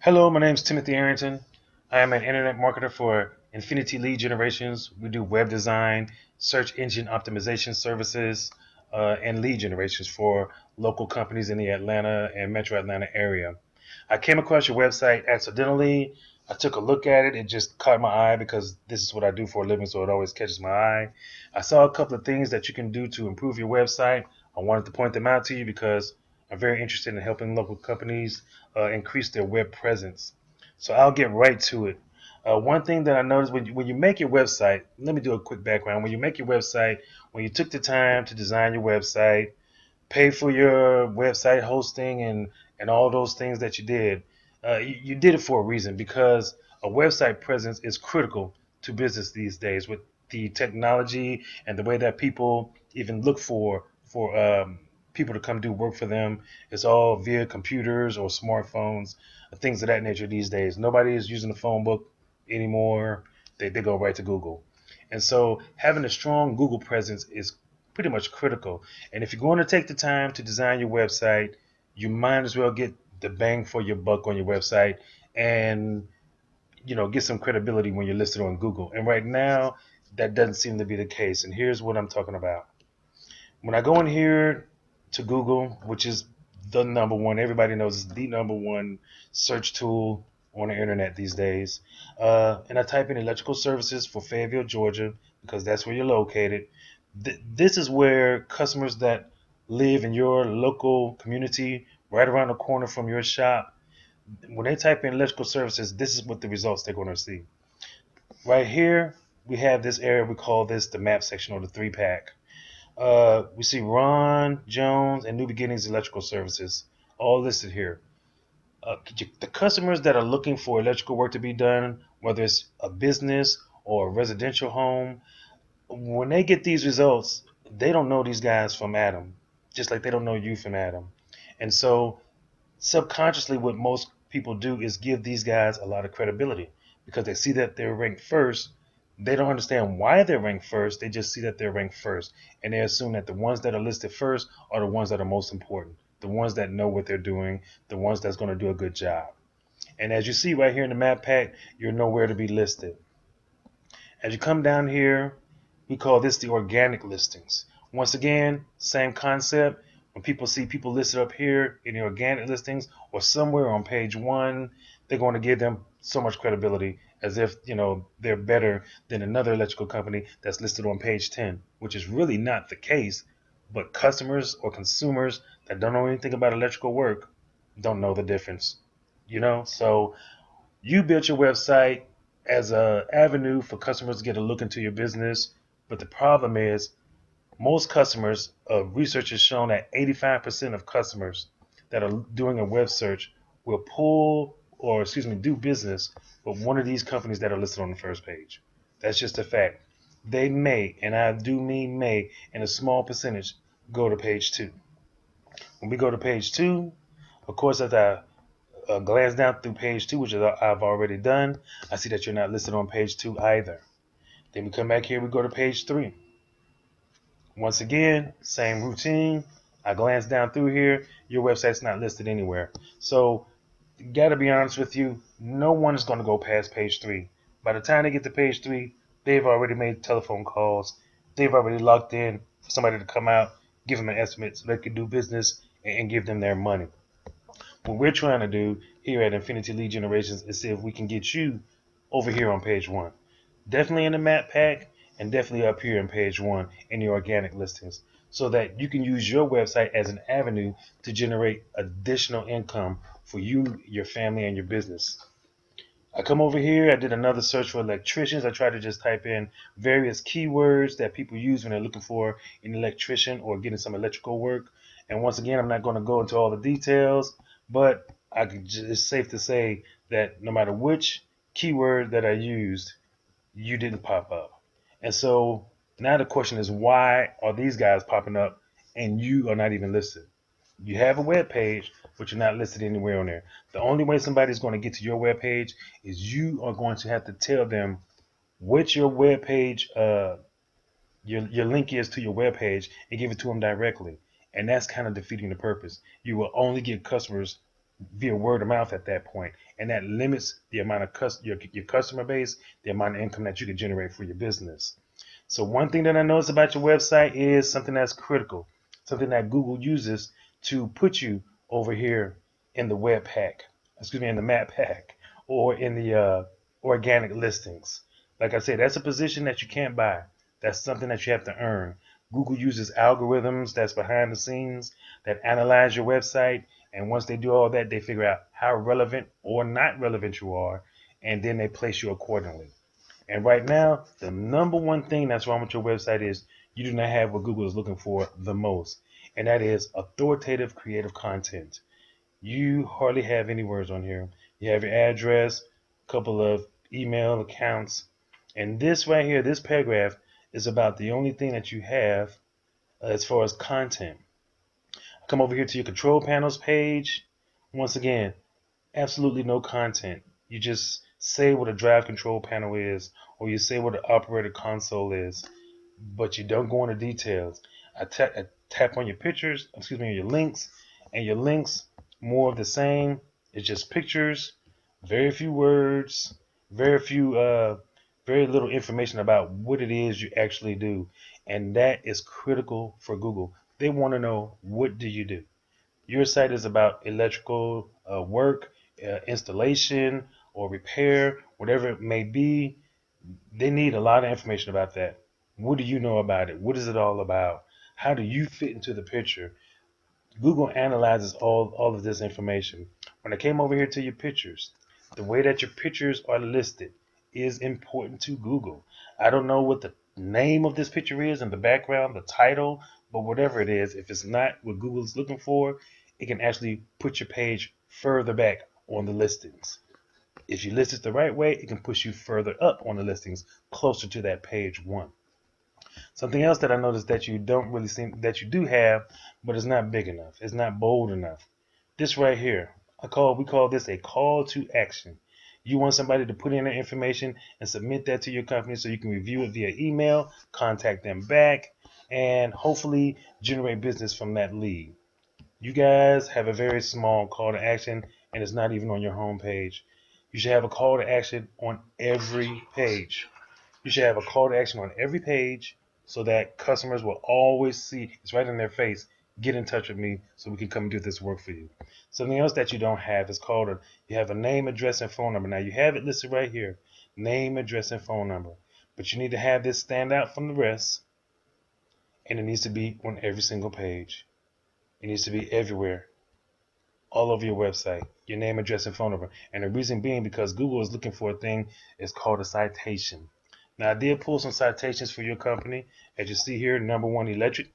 Hello, my name is Timothy Arrington. I am an internet marketer for Infinity Lead Generations. We do web design, search engine optimization services, and lead generations for local companies in the Atlanta and Metro Atlanta area. I came across your website accidentally. I took a look at it. It just caught my eye because this is what I do for a living, so it always catches my eye. I saw a couple of things that you can do to improve your website. I wanted to point them out to you because I'm very interested in helping local companies increase their web presence. So I'll get right to it. One thing that I noticed when you make your website, let me do a quick background. When you make your website, when you took the time to design your website, pay for your website hosting and all those things that you did, you did it for a reason because a website presence is critical to business these days with the technology and the way that people even look for people to come do work for them. It's all via computers or smartphones, things of that nature these days. Nobody is using a phone book anymore. They go right to Google. And so having a strong Google presence is pretty much critical. And if you're going to take the time to design your website, you might as well get the bang for your buck on your website and get some credibility when you're listed on Google. And right now, that doesn't seem to be the case. And here's what I'm talking about. When I go in here to Google, which is the number one, everybody knows it's the number one search tool on the internet these days, and I type in electrical services for Fayetteville, Georgia, because that's where you're located. This is where customers that live in your local community, right around the corner from your shop, when they type in electrical services, this is what the results they're going to see. Right here, we have this area, we call this the map section or the three pack. We see Ron Jones and New Beginnings Electrical Services all listed here. The customers that are looking for electrical work to be done, whether it's a business or a residential home, when they get these results, they don't know these guys from Adam, just like they don't know you from Adam. And so subconsciously, what most people do is give these guys a lot of credibility because they see that they're ranked first. They don't understand why they're ranked first. They just see that they're ranked first. And they assume that the ones that are listed first are the ones that are most important, the ones that know what they're doing, the ones that's going to do a good job. And as you see right here in the map pack, you're nowhere to be listed. As you come down here, we call this the organic listings. Once again, same concept. When people see people listed up here in the organic listings or somewhere on page one, they're going to give them so much credibility as if they're better than another electrical company that's listed on page 10, which is really not the case. But customers or consumers that don't know anything about electrical work don't know the difference. So you built your website as an avenue for customers to get a look into your business, but the problem is most customers, research has shown that 85% of customers that are doing a web search will do business with one of these companies that are listed on the first page. That's just a fact. They may, and I do mean may, in a small percentage, go to page two. When we go to page two, of course, as I glance down through page two, which I've already done, I see that you're not listed on page two either. Then we come back here, we go to page three. Once again, same routine. I glance down through here, your website's not listed anywhere. So, gotta be honest with you, no one is gonna go past page three. By the time they get to page three, they've already made telephone calls. They've already locked in for somebody to come out, give them an estimate so they can do business and give them their money. What we're trying to do here at Infinity Lead Generations is see if we can get you over here on page one. Definitely in the map pack and definitely up here in page one in the organic listings so that you can use your website as an avenue to generate additional income for you, your family, and your business. I come over here, I did another search for electricians. I tried to just type in various keywords that people use when they're looking for an electrician or getting some electrical work. And once again, I'm not going to go into all the details, but it's safe to say that no matter which keyword that I used, you didn't pop up. And so now the question is, why are these guys popping up and you are not even listed? You have a web page, but you're not listed anywhere on there. The only way somebody's going to get to your web page is you are going to have to tell them what your web page, your link is to your web page, and give it to them directly. And that's kind of defeating the purpose. You will only get customers via word of mouth at that point, and that limits the amount of your customer base, the amount of income that you can generate for your business. So one thing that I noticed about your website is something that's critical, something that Google uses to put you over here in the web pack, in the map pack, or in the organic listings. Like I said, that's a position that you can't buy. That's something that you have to earn. Google uses algorithms that's behind the scenes that analyze your website, and once they do all that, they figure out how relevant or not relevant you are, and then they place you accordingly. And right now, the number one thing that's wrong with your website is you do not have what Google is looking for the most, and that is authoritative creative content. You hardly have any words on here. You have your address, a couple of email accounts, and this right here, this paragraph, is about the only thing that you have as far as content. Come over here to your control panels page. Once again, absolutely no content. You just say what a drive control panel is, or you say what an operator console is, but you don't go into details. I tap on your pictures, your links, and your links, more of the same. It's just pictures, very few words, very few, very little information about what it is you actually do, and that is critical for Google. They want to know, what do you do? Your site is about electrical work, installation, or repair, whatever it may be. They need a lot of information about that. What do you know about it? What is it all about? How do you fit into the picture? Google analyzes all of this information. When I came over here to your pictures, the way that your pictures are listed is important to Google. I don't know what the name of this picture is in the background, the title, but whatever it is, if it's not what Google's looking for, it can actually put your page further back on the listings. If you list it the right way, it can push you further up on the listings, closer to that page one. Something else that I noticed that you don't really seem that you do have, but it's not big enough. It's not bold enough. This right here, we call this a call to action. You want somebody to put in their information and submit that to your company so you can review it via email, contact them back, and hopefully generate business from that lead. You guys have a very small call to action, and it's not even on your home page. You should have a call to action on every page. You should have a call to action on every page so that customers will always see it's right in their face. Get in touch with me so we can come do this work for you. Something else that you don't have is you have a name, address, and phone number. Now you have it listed right here, name, address, and phone number. But you need to have this stand out from the rest, and it needs to be on every single page. It needs to be everywhere, all over your website, your name, address, and phone number. And the reason being because Google is looking for a thing is called a citation. Now, I did pull some citations for your company. As you see here, number one electric.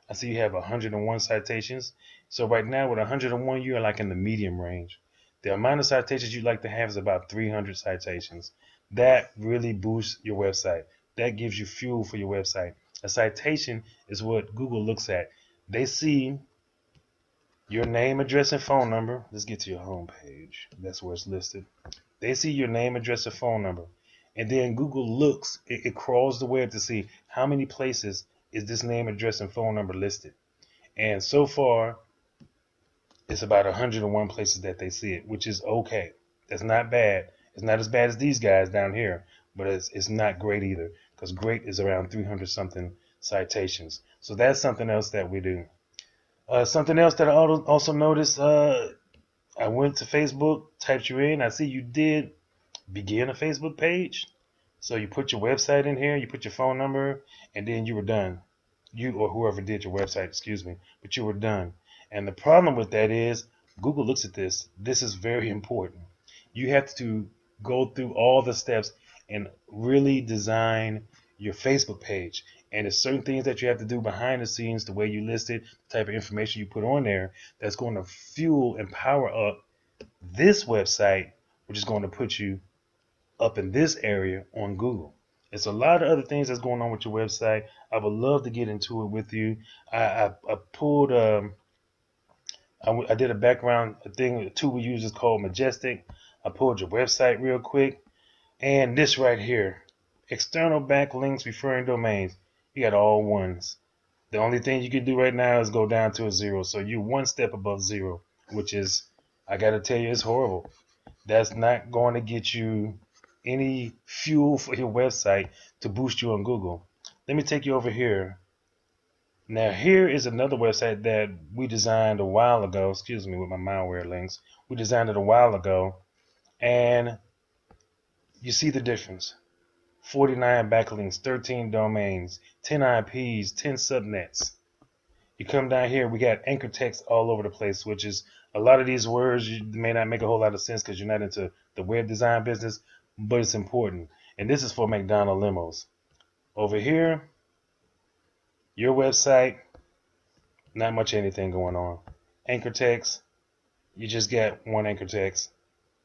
I see you have 101 citations. So right now with 101, you're like in the medium range. The amount of citations you'd like to have is about 300 citations. That really boosts your website. That gives you fuel for your website. A citation is what Google looks at. They see your name, address, and phone number. Let's get to your home page. That's where it's listed. They see your name, address, and phone number. And then Google looks, it crawls the web to see how many places is this name, address, and phone number listed. And so far, it's about 101 places that they see it, which is okay. That's not bad. It's not as bad as these guys down here, but it's not great either, because great is around 300 something citations. So that's something else that we do. Something else that I also noticed, I went to Facebook, typed you in. I see you did begin a Facebook page. So you put your website in here, you put your phone number, and then you were done. You or whoever did your website, excuse me, but you were done. And the problem with that is Google looks at this. This is very important. You have to go through all the steps and really design your Facebook page. And there's certain things that you have to do behind the scenes, the way you list it, the type of information you put on there, that's going to fuel and power up this website, which is going to put you up in this area on Google. It's a lot of other things that's going on with your website. I would love to get into it with you. I pulled, I did a background thing, a tool we use is called Majestic. I pulled your website real quick. And this right here, external backlinks referring domains. You got all ones. The only thing you can do right now is go down to a zero. So you're one step above zero, which is I got to tell you, it's horrible. That's not going to get you any fuel for your website to boost you on Google. Let me take you over here. Now, here is another website that we designed a while ago. Excuse me with my malware links. We designed it a while ago, and you see the difference. 49 backlinks, 13 domains, 10 IPs, 10 subnets. You come down here, we got anchor text all over the place, which is a lot of these words you may not make a whole lot of sense because you're not into the web design business, but it's important. And this is for McDonald limos. Over here, your website, not much anything going on. Anchor text, you just got one anchor text.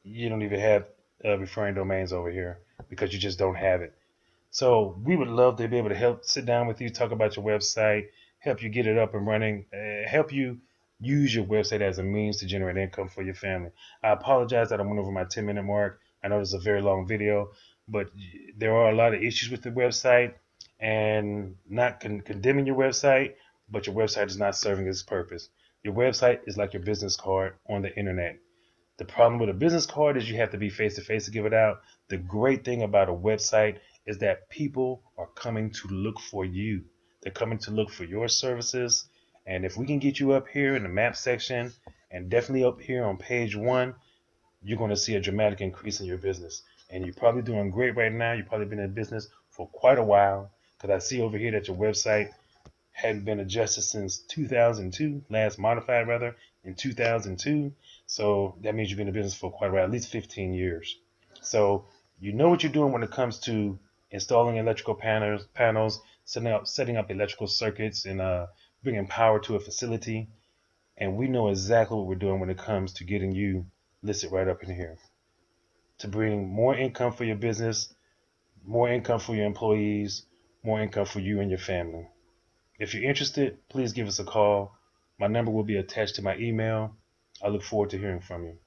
You don't even have referring domains over here because you just don't have it. So we would love to be able to help sit down with you, talk about your website, help you get it up and running, help you use your website as a means to generate income for your family. I apologize that I went over my 10-minute mark. I know this is a very long video, but there are a lot of issues with the website, and not condemning your website, but your website is not serving its purpose. Your website is like your business card on the internet. The problem with a business card is you have to be face to face to give it out. The great thing about a website is that people are coming to look for you. They're coming to look for your services. And if we can get you up here in the map section and definitely up here on page one, you're going to see a dramatic increase in your business. And you're probably doing great right now. You've probably been in business for quite a while, because I see over here that your website hadn't been adjusted since 2002, last modified rather in 2002. So that means you've been in business for quite a while, at least 15 years. So you know what you're doing when it comes to installing electrical panels, setting up electrical circuits, and bringing power to a facility. And we know exactly what we're doing when it comes to getting you listed right up in here to bring more income for your business, more income for your employees, more income for you and your family. If you're interested, please give us a call. My number will be attached to my email. I look forward to hearing from you.